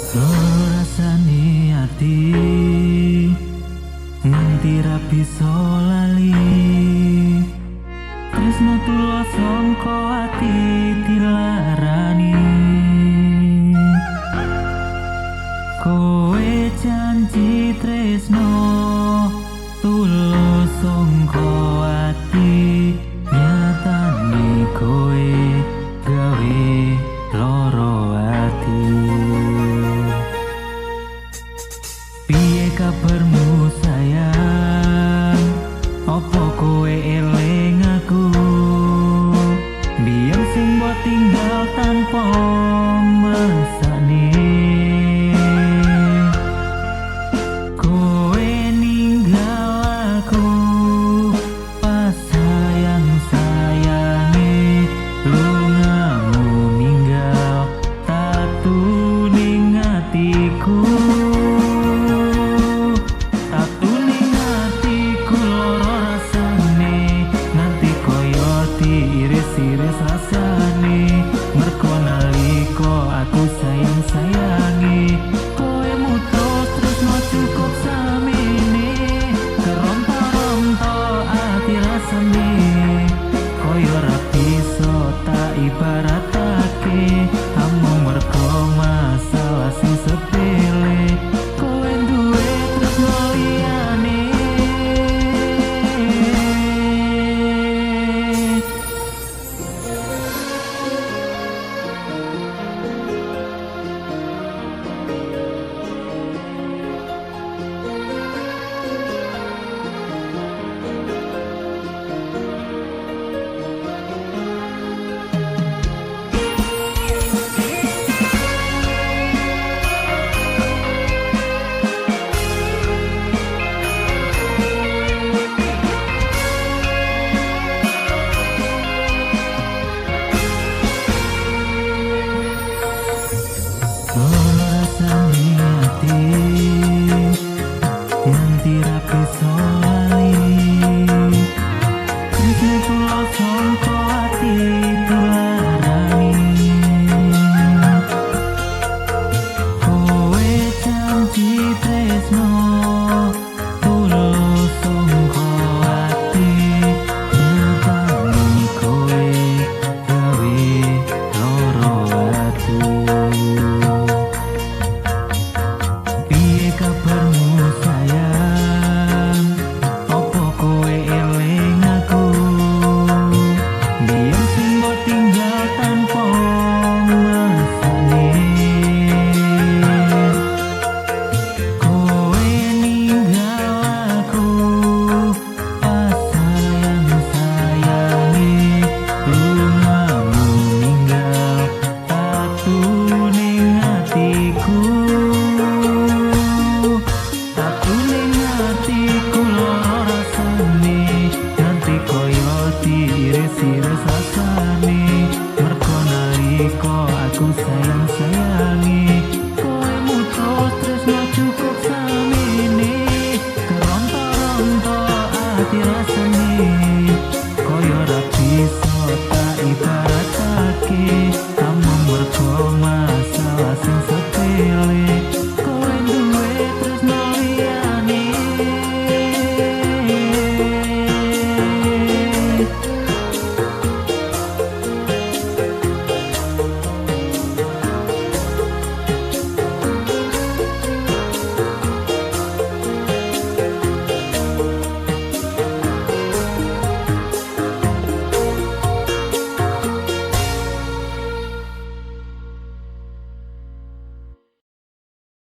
Rasane ati nganti ra bisa lali, tresno tulus sangka ati dilarani. Kowe janji tresno tulus sangka ati, nyatane kowe gawe loro ati. Piye kabarmu sayang, opo kowe eling aku? Biyen sing mbok tinggal tanpa mesane, kowe ninggal aku pas sayang-sayange. Lungamu ninggal tatu ning atiku, iris rasane. Merko nalika aku sayang-sayangi, kowe mutus tresno cukup samene. Keronta-ronta ati rasane, koyo ora bisa tak ibaratake. Amung merko masalah sing sepele, kowe duwe tresno liyane. Nanti rapi solali, tresno tulus sangka ati dilarani. Kowe janji tresno tulus sangka ati, nyatane kowe gawe loro ati. Piye kabarmu sayang, opo kowe eling aku? Biyen sing mbok tinggal tanpa mesane, kowe ninggal aku pas sayang-sayange. Lungamu ninggal tatu ning atiku, tatu ning atiku loro rasane. Nganti koyo diiris-iris rasane, merko nalika aku sayang-sayang.